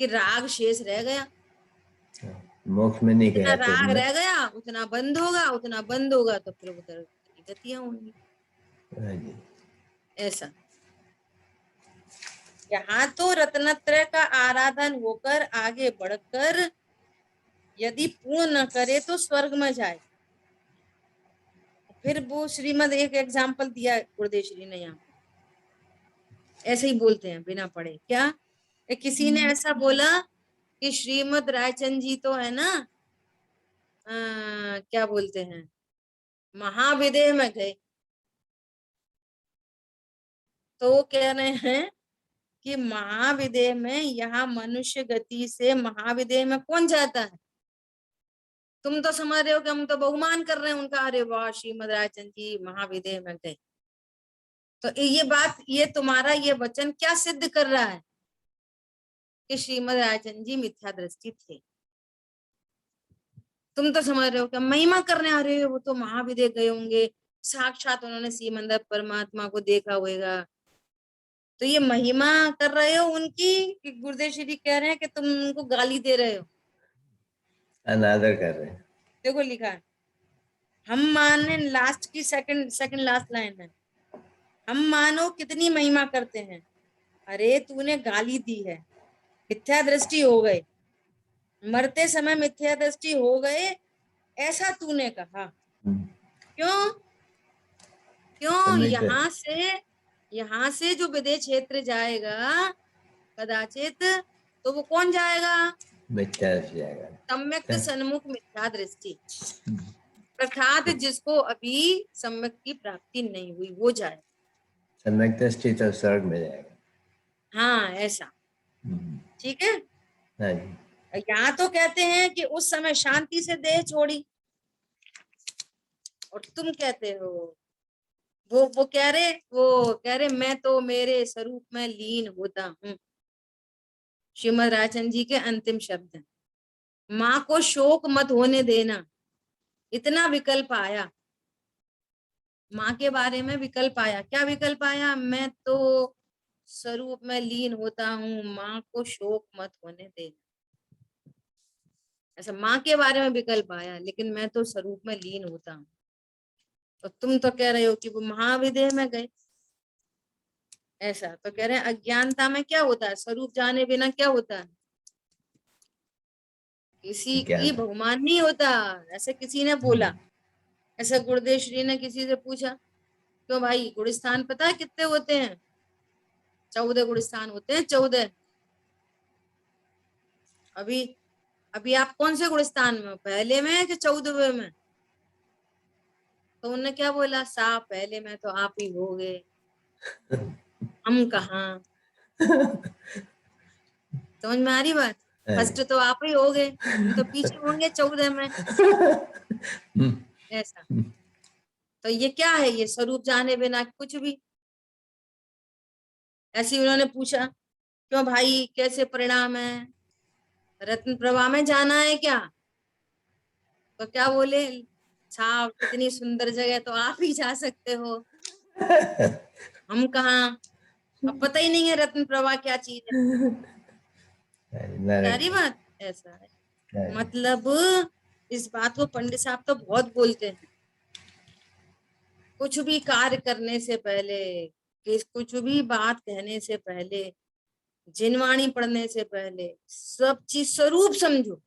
कि राग शेष रह गया। मोक्ष में नहीं जितना गया तो राग न। रह गया उतना बंद होगा, उतना बंद होगा तो फिर उधर की गतियां होंगी। हाँ जी, ऐसा यहाँ तो रत्नत्रय का आराधन होकर आगे बढ़कर यदि पूर्ण न करे तो स्वर्ग में जाए। फिर वो श्रीमद एक एग्जाम्पल दिया गुरुदेव श्री ने, यहाँ ऐसे ही बोलते हैं बिना पढ़े। क्या किसी ने ऐसा बोला कि श्रीमद रायचंद जी तो है ना, क्या बोलते हैं, महाविदेह में गए, तो वो कह रहे हैं कि महाविदेह में, यहाँ मनुष्य गति से महाविदेह में कौन जाता है? तुम तो समझ रहे हो कि हम तो बहुमान कर रहे हैं उनका, अरे वाह श्रीमद रायचंद जी महाविदेह में गए। तो ये बात, ये तुम्हारा ये वचन क्या सिद्ध कर रहा है? कि श्रीमद रायचंद जी मिथ्या दृष्टि थे। तुम तो समझ रहे हो कि महिमा करने आ रहे हो, वो तो महाविदेह गए होंगे, साक्षात उन्होंने श्रीमंदर परमात्मा को देखा होगा। तो ये महिमा कर रहे हो उनकी कि गुरुदेव श्री जी कह रहे हैं कि तुम उनको गाली दे रहे हो? अनादर कर रहे हैं। देखो लिखा है, हम माने लास्ट की सेकंड लास्ट लाइन है, हम मानो कितनी महिमा करते हैं, अरे तूने गाली दी है, मिथ्या दृष्टि हो गए, मरते समय मिथ्या दृष्टि हो गए, ऐसा तूने कहा। क्यों? क्यों? समय तो यहाँ से जो विदेश क्षेत्र जाएगा कदाचित, तो वो कौन जाएगा? मिथ्या से जाएगा। सम्यक सन्मुख मिथ्या दृष्टि, अर्थात जिसको अभी सम्यक की प्राप्ति नहीं हुई वो जाए। सम्यक दृष्टि तो स्वर्ग में जाएगा। हाँ ऐसा, ठीक है। हाँ जी। यहाँ तो कहते हैं कि उस समय शांति से देह छोड़ी, और तुम कहते हो, वो कह रहे मैं तो मेरे स्वरूप में लीन होता हूँ। श्रीमद राजचंद्र जी के अंतिम शब्द हैं, माँ को शोक मत होने देना, इतना विकल्प आया माँ के बारे में, विकल्प आया, क्या विकल्प आया? मैं तो स्वरूप में लीन होता हूँ, माँ को शोक मत होने देना, ऐसा माँ के बारे में विकल्प आया, लेकिन मैं तो स्वरूप में लीन होता हूँ। और तुम तो कह रहे हो कि वो महाविदेह में गए, ऐसा तो कह रहे हैं। अज्ञानता में क्या होता है? स्वरूप जाने बिना क्या होता है? किसी की बहुमान नहीं होता, ऐसे किसी ने बोला। ऐसा गुरुदेव श्री ने किसी से पूछा, क्यों भाई गुणस्थान पता है कितने होते हैं? 14 गुणस्थान होते हैं, 14। अभी अभी आप कौन से गुणस्थान में हो, पहले में कि 14वें में? तो उन्होंने क्या बोला, साहब पहले में तो आप ही हो गए, हम कहाँ। समझ में आ रही बात? फर्स्ट तो आप ही हो गए, हम तो पीछे होंगे 14 में, ऐसा। तो ये क्या है? ये स्वरूप जाने बिना कुछ भी। ऐसे उन्होंने पूछा, क्यों भाई कैसे परिणाम है, रत्न प्रभा में जाना है क्या? तो क्या बोले, साहब कितनी सुंदर जगह, तो आप ही जा सकते हो, हम कहाँ, अब पता ही नहीं है रत्न प्रभा क्या चीज है। सारी बात ऐसा है। मतलब इस बात को पंडित साहब तो बहुत बोलते हैं, कुछ भी कार्य करने से पहले, कुछ भी बात कहने से पहले, जिनवाणी पढ़ने से पहले, सब चीज स्वरूप समझो।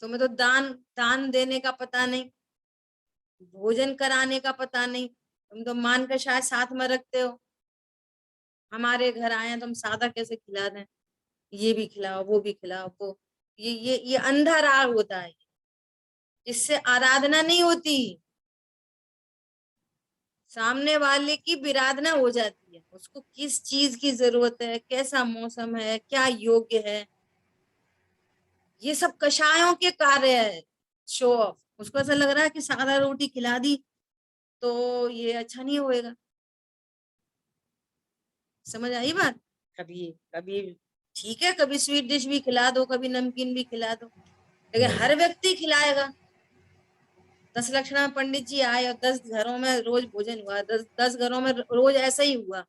तुम्हें तो दान दान देने का पता नहीं, भोजन कराने का पता नहीं, तुम तो मान कर शायद साथ में रखते हो, हमारे घर आए तो हम सादा कैसे खिला दें, ये भी खिलाओ वो भी खिलाओ, वो ये अंधा राग होता है, इससे आराधना नहीं होती, सामने वाले की विराधना हो जाती है। उसको किस चीज की जरूरत है, कैसा मौसम है, क्या योग्य है, ये सब कषायों के कार्य है, शो ऑफ। उसको ऐसा लग रहा है कि सादा रोटी खिला दी तो ये अच्छा नहीं होएगा। समझ आई बात? कभी कभी ठीक है, कभी स्वीट डिश भी खिला दो, कभी नमकीन भी खिला दो, लेकिन हर व्यक्ति खिलाएगा? 10 लक्षणा पंडित जी आए और 10 घरों में रोज भोजन हुआ, 10 घरों में रोज ऐसा ही हुआ,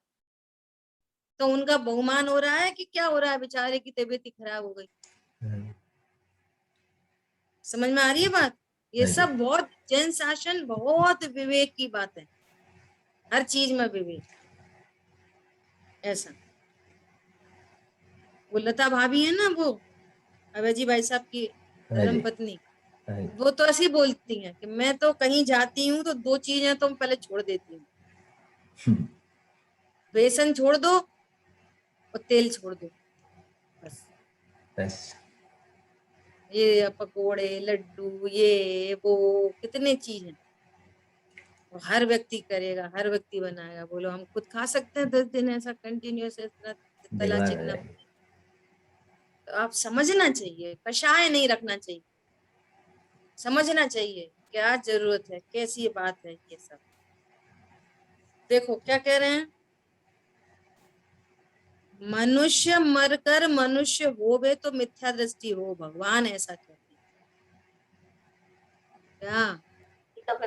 तो उनका बहुमान हो रहा है कि क्या हो रहा है? बेचारे की तबीयत ही खराब हो गई। समझ में आ रही है बात? ये सब बहुत जन शासन, बहुत विवेक की बात है, हर चीज में विवेक, ऐसा। वो लता भाभी है ना, वो अभय भाई साहब की धर्म पत्नी, वो तो ऐसी बोलती हैं कि मैं तो कहीं जाती हूँ तो 2 चीजें तो पहले छोड़ देती हूँ, बेसन छोड़ दो और तेल छोड़ दो, बस। ये पकोड़े लड्डू ये वो कितने चीज हैं, वो हर व्यक्ति करेगा, हर व्यक्ति बनाएगा। बोलो हम खुद खा सकते हैं 10 दिन ऐसा कंटिन्यूअस इतना तला चिकना? तो आप समझना चाहिए, कषाय नहीं रखना चाहिए, समझना चाहिए क्या जरूरत है, कैसी बात है ये सब। देखो क्या कह रहे हैं, मनुष्य मरकर मनुष्य होवे तो मिथ्या दृष्टि हो, भगवान ऐसा कहते हैं। क्या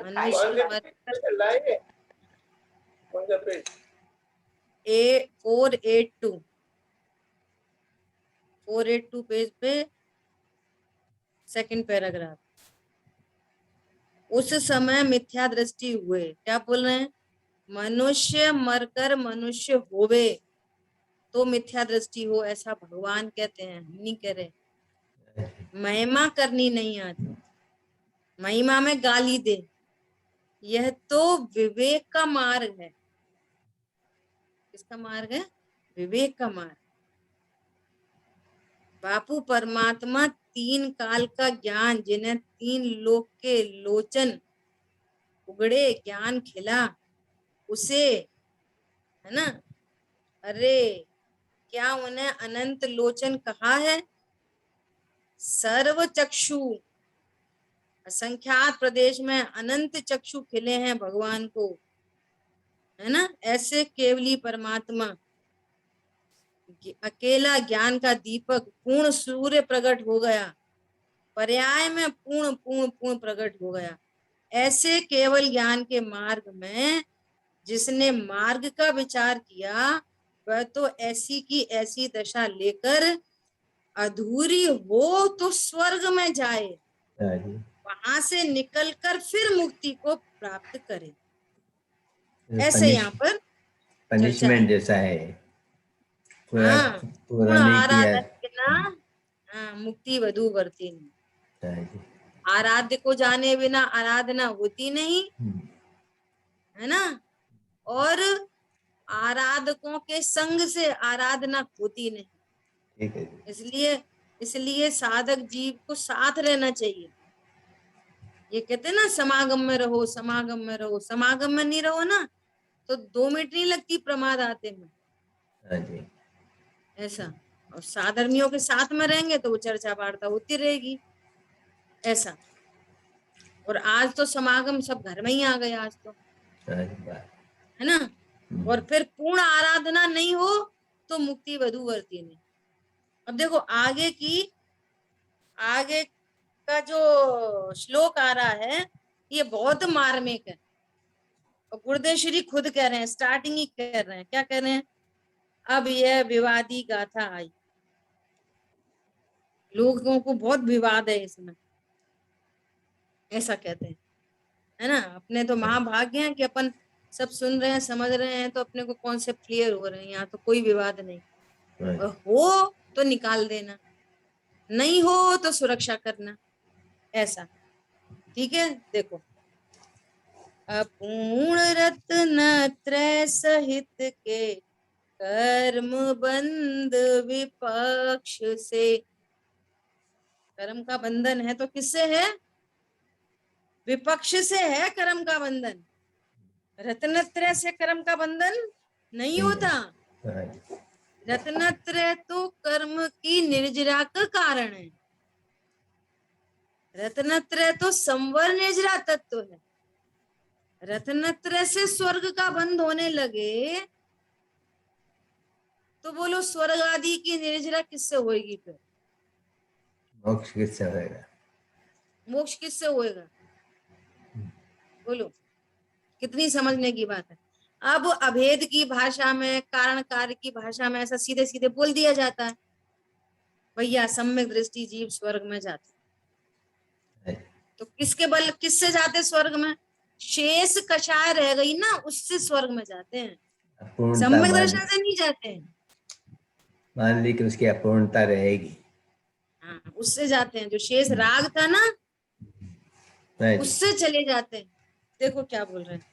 मनुष्य मरकर, 482 पेज पे सेकंड पैराग्राफ। उस समय मिथ्या दृष्टि हुए, क्या बोल रहे हैं, मनुष्य मरकर मनुष्य होवे तो मिथ्या दृष्टि हो, ऐसा भगवान कहते हैं, हम नहीं कह रहे। महिमा करनी नहीं आती, महिमा में गाली दे, यह तो विवेक का मार्ग है। किसका मार्ग है? विवेक का मार्ग। बापू परमात्मा तीन काल का ज्ञान, जिन्हें तीन लोक के लोचन उगड़े ज्ञान खिला, उसे, है ना, अरे क्या उन्हें अनंत लोचन कहा है? सर्व चक्षु, असंख्यात प्रदेश में अनंत चक्षु खिले हैं भगवान को, है ना। ऐसे केवली परमात्मा, अकेला ज्ञान का दीपक, पूर्ण सूर्य प्रकट हो गया, पर्याय में पूर्ण पूर्ण पूर्ण प्रकट हो गया। ऐसे केवल ज्ञान के मार्ग में जिसने मार्ग का विचार किया, वह तो ऐसी की ऐसी दशा लेकर अधूरी हो तो स्वर्ग में जाए, वहां से निकलकर फिर मुक्ति को प्राप्त करे। ऐसे यहाँ पर पनिशमेंट जैसा है, पूरा हाँ, पूरा नहीं किया। आराधन बिना, हाँ, मुक्ति वधु वर्ती नहीं। आराध्य को जाने बिना आराधना होती नहीं, है ना, और आराधकों के संग से आराधना होती नहीं। ठीक है। इसलिए साधक जीव को साथ रहना चाहिए। ये कहते हैं ना, समागम में रहो, समागम में रहो। समागम में नहीं रहो ना तो 2 मिनट नहीं लगती प्रमाद आते में, ऐसा। और साधर्मियों के साथ में रहेंगे तो वो चर्चा वार्ता होती रहेगी, ऐसा। और आज तो समागम सब घर में ही आ गए आज तो, है ना। और फिर पूर्ण आराधना नहीं हो तो मुक्ति वधूवरती नहीं। अब देखो आगे का जो श्लोक आ रहा है ये बहुत मार्मिक है, और गुरुदेव श्री खुद कह रहे हैं, स्टार्टिंग ही कह रहे हैं, क्या कह रहे हैं, अब यह विवादी गाथा आई। लोगों को बहुत विवाद है इसमें, ऐसा कहते हैं, है ना। अपने तो महाभाग्य है कि अपन सब सुन रहे हैं, समझ रहे हैं, तो अपने को कॉन्सेप्ट क्लियर हो रहे हैं, यहाँ तो कोई विवाद नहीं। और हो तो निकाल देना, नहीं हो तो सुरक्षा करना, ऐसा। ठीक है। देखो, अपूर्ण रत्न त्रय सहित के कर्म बंध विपक्ष से। कर्म का बंधन है तो किससे है? विपक्ष से है कर्म का बंधन। रत्नत्रय से कर्म का बंधन नहीं होता। रत्नत्रय तो कर्म की निर्जरा का कारण है। रत्नत्रय तो संवर निर्जरा तत्व है। रत्नत्रय से स्वर्ग का बंध होने लगे तो बोलो स्वर्ग आदि की निर्जरा किससे होगी? फिर मोक्ष किससे होएगा? मोक्ष किससे होएगा? बोलो, कितनी समझने की बात है। अब अभेद की भाषा में, कारण कार्य की भाषा में ऐसा सीधे सीधे बोल दिया जाता है, भैया सम्यक दृष्टि जीव स्वर्ग में जाते। तो किसके बल, किससे जाते स्वर्ग में? शेष कषाय रह गई ना, उससे स्वर्ग में जाते हैं, सम्यक दर्शन से नहीं जाते हैं। मान ली कि उसकी अपूर्णता रहेगी, हाँ, उससे जाते हैं। जो शेष राग था ना, उससे चले जाते हैं। देखो क्या बोल रहे हैं,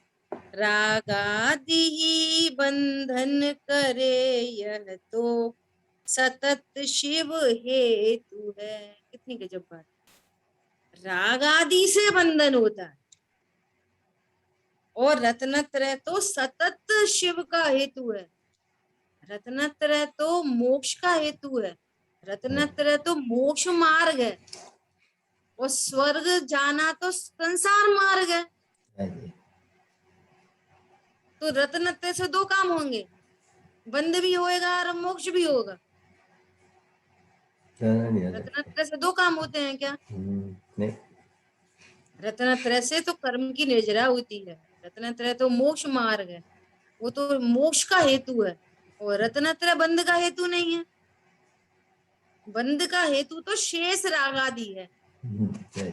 रागादि बंधन करे यह तो सतत शिव हेतु है। कितनी गजब बात। राग आदि से बंधन होता है और रत्नत्रय तो सतत शिव का हेतु है। रत्नत्रय तो मोक्ष का हेतु है। रत्नत्रय तो मोक्ष मार्ग है, और स्वर्ग जाना तो संसार मार्ग है। तो रत्नत्रय से 2 काम होंगे, बंध भी होएगा और मोक्ष भी होगा। रत्नत्रय से 2 काम होते हैं क्या? नहीं। रत्नत्रय से तो कर्म की निर्जरा होती है, रत्नत्रय तो मोक्ष मार्ग है, वो तो मोक्ष का हेतु है, और रत्नत्रय बंध का हेतु नहीं है। बंध का हेतु तो शेष राग आदि है। yes,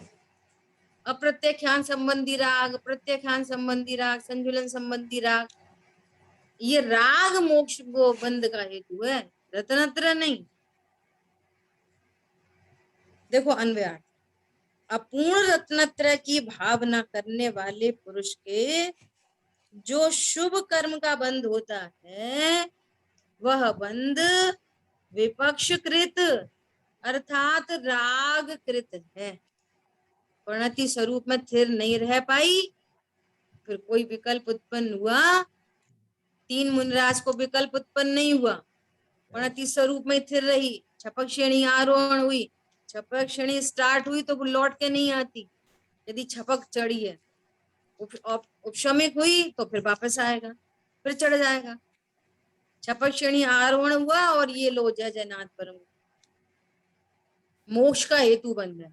अप्रत्यख्यान संबंधी राग, प्रत्यख्यान संबंधी राग, संजुलन संबंधी राग, ये राग मोक्ष को बंध का हेतु है, रत्नत्रय नहीं। देखो अन्वयार्थ, अपूर्ण रत्नत्रय की भावना करने वाले पुरुष के जो शुभ कर्म का बंध होता है, वह बंध विपक्षकृत अर्थात राग कृत है। प्रणति स्वरूप में स्थिर नहीं रह पाई, फिर कोई विकल्प उत्पन्न हुआ, 3 मुनिराज को विकल्प उत्पन्न नहीं हुआ, प्रणति स्वरूप में स्थिर रही, छपक श्रेणी आरोहण हुई, छपक श्रेणी स्टार्ट हुई तो वो लौट के नहीं आती, यदि छपक चढ़ी है, उपशमिक हुई तो फिर वापस आएगा, फिर चढ़ जाएगा। छपक श्रेणी आरोहण हुआ और ये लो जय जयनाथ परम मोक्ष का हेतु बन गया।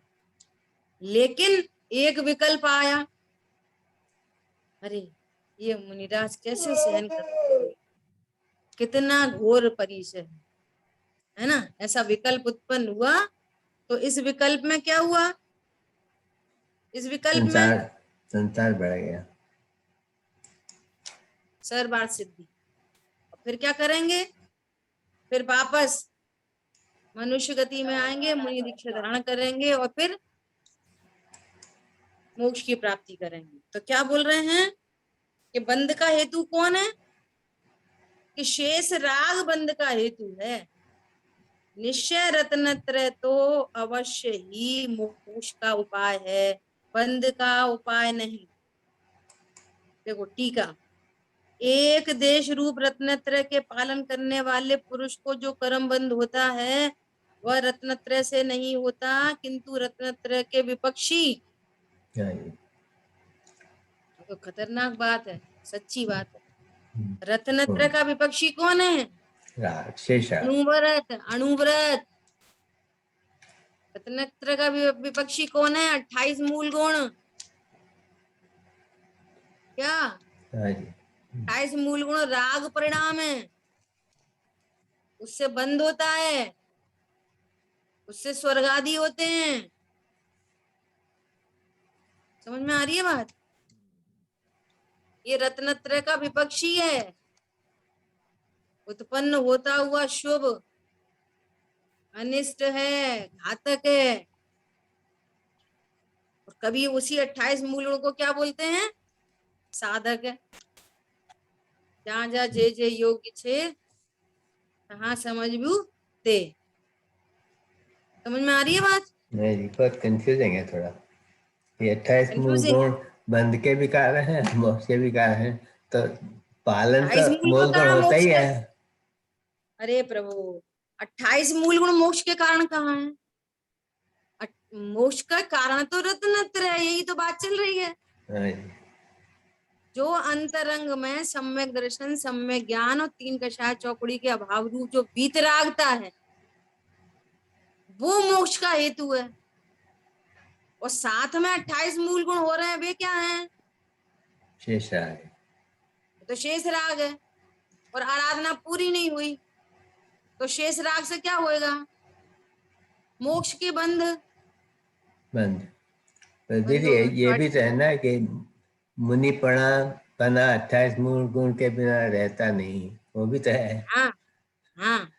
लेकिन एक विकल्प आया, अरे ये मुनिराज कैसे सहन कर, कितना घोर परिचय है ना, ऐसा विकल्प उत्पन्न हुआ। तो इस विकल्प में क्या हुआ, इस विकल्प में संसार बढ़ गया, सर्वार्थ सिद्धि। फिर क्या करेंगे, फिर वापस मनुष्य गति में आएंगे, मुनि दीक्षा धारण करेंगे और फिर मोक्ष की प्राप्ति करेंगे। तो क्या बोल रहे हैं कि बंध का हेतु कौन है, कि शेष राग बंध का हेतु है। निश्चय रत्नत्रय तो अवश्य ही मोक्ष का उपाय है, बंध का उपाय नहीं। देखो टीका, एक देश रूप रत्नत्रय के पालन करने वाले पुरुष को जो कर्म बंध होता है वह रत्नत्रय से नहीं होता, किंतु रत्नत्रय के विपक्षी। तो खतरनाक बात है, सच्ची बात है। रत्नत्रय का विपक्षी कौन है, अणुव्रत, अणुव्रत। रत्नत्रय का विपक्षी कौन है, 28 मूल गुण। क्या 28 मूल गुण राग परिणाम है, उससे बंद होता है, उससे स्वर्ग आदि होते हैं। समझ में आ रही है बात, ये रत्नत्रय का विपक्षी है, उत्पन्न होता हुआ शुभ अनिष्ट है, घातक है। और कभी उसी 28 मूल गुण को क्या बोलते हैं, साधक है। जहाँ जहाँ जे जे योग्य छे तहाँ समझबू ते। समझ में आ रही है बात, नहीं बहुत कंफ्यूजिंग है थोड़ा। ये 28 मूल गुण बंध के भी कारण है, मोक्ष के भी कारण है, तो पालन तो मूल गुण होता ही है। अरे प्रभु, 28 मूल गुण मोक्ष के कारण कहाँ है, मोक्ष का कारण तो रत्नत्रय है, यही तो बात चल रही है। जो अंतरंग में सम्यक दर्शन, सम्यक ज्ञान और 3 कषाय चौकड़ी के अभाव रूप जो वीतरागता है, वो मोक्ष का हेतु है। और साथ में 28 मूल गुण हो रहे हैं, वे क्या हैं, शेष राग। तो शेष राग है। और आराधना पूरी नहीं हुई तो शेष राग से क्या होएगा, मोक्ष के बंध। तो दीदी ये भी तो है ना कि मुनि पना 28 मूल गुण के बिना रहता नहीं, वो भी तो है। हाँ हाँ,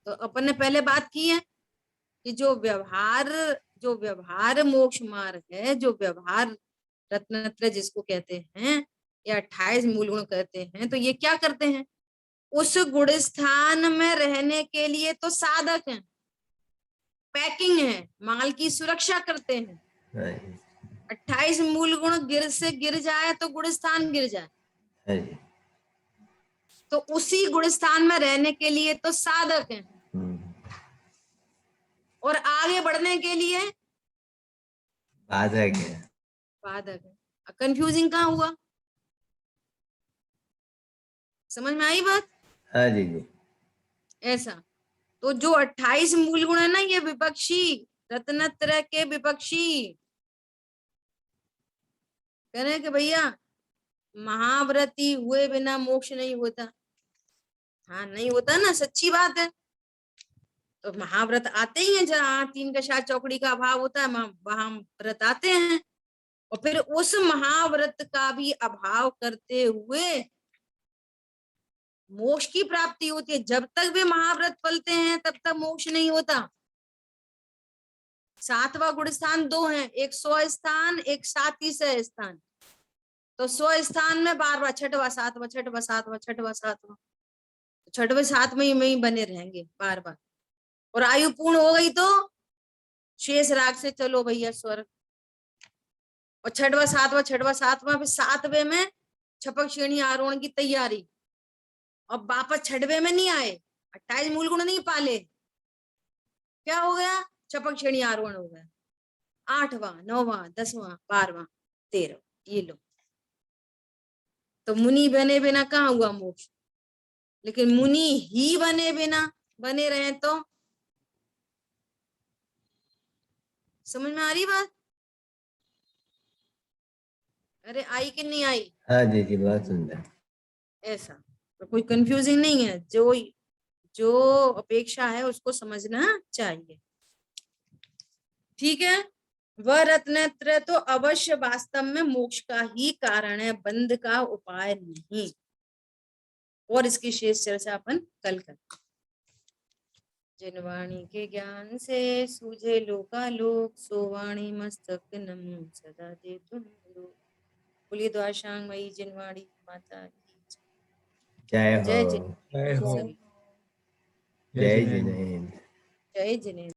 तो अपन ने पहले बात की है कि जो व्यवहार मोक्ष मार्ग है, जो व्यवहार रत्नत्रय जिसको कहते हैं या 28 मूल गुण कहते हैं, तो ये क्या करते हैं, उस गुण स्थान में रहने के लिए तो साधक हैं, पैकिंग है, माल की सुरक्षा करते हैं। 28 मूल गुण गिर जाए तो गुण स्थान गिर जाए, तो उसी गुण स्थान में रहने के लिए तो साधक हैं, और आगे बढ़ने के लिए बाधक है। कंफ्यूजिंग कहाँ हुआ, समझ में आई बात। हाँ जी जी। ऐसा तो जो 28 मूल गुण है ना, ये विपक्षी, रत्नत्रय के विपक्षी कह रहे हैं कि भैया महाव्रती हुए बिना मोक्ष नहीं होता। हाँ नहीं होता ना, सच्ची बात है। तो महाव्रत आते ही हैं, जहाँ 3 कषाय चौकड़ी का अभाव होता है वहां व्रत आते हैं। और फिर उस महाव्रत का भी अभाव करते हुए मोक्ष की प्राप्ति होती है। जब तक वे महाव्रत पलते हैं तब तक मोक्ष नहीं होता। 7वां गुण स्थान 2 है, एक 100 स्थान, एक 37 स्थान। तो 100 स्थान में 12वां, 6वां, 7वां, 6वां, 7वां, 6वां, 7वां, 6वें 7वें में ही बने रहेंगे बार बार। और आयु पूर्ण हो गई तो शेष राग से चलो भैया स्वर्ग। और 6वां 7वां 6वां 7वां, फिर 7वें में छपक श्रेणी आरोहण की तैयारी। और वापस 6वें में नहीं आए, 28 मूल गुण नहीं पाले, क्या हो गया? छपक श्रेणी आरोहण हो गया। 8वां 9वां 10वां 12वां 13वां, ये लो। तो मुनि बने बिना कहाँ हुआ मोक्ष? लेकिन मुनि ही बने बिना बने रहे तो समझ में आ रही बात? अरे आई कि नहीं आई? हाँ जी जी, बहुत सुंदर। ऐसा तो कोई कंफ्यूजिंग नहीं है, जो अपेक्षा है उसको समझना चाहिए। ठीक है। वह रत्नत्रय तो अवश्य वास्तव में मोक्ष का ही कारण है, बंध का उपाय नहीं। और इसकी शेष चर्चा अपन कल करें। जिन वाणी के ज्ञान से सूझे लोकालोक, सो वाणी मस्तक नम सदा दे तुम लोक। बोलिए द्वाशांग मई जिनवाणी माता की जय हो। जय जिनेन्द्र। जय हो। सभी जय जिनेन्द्र। जय जिनेन्द्र।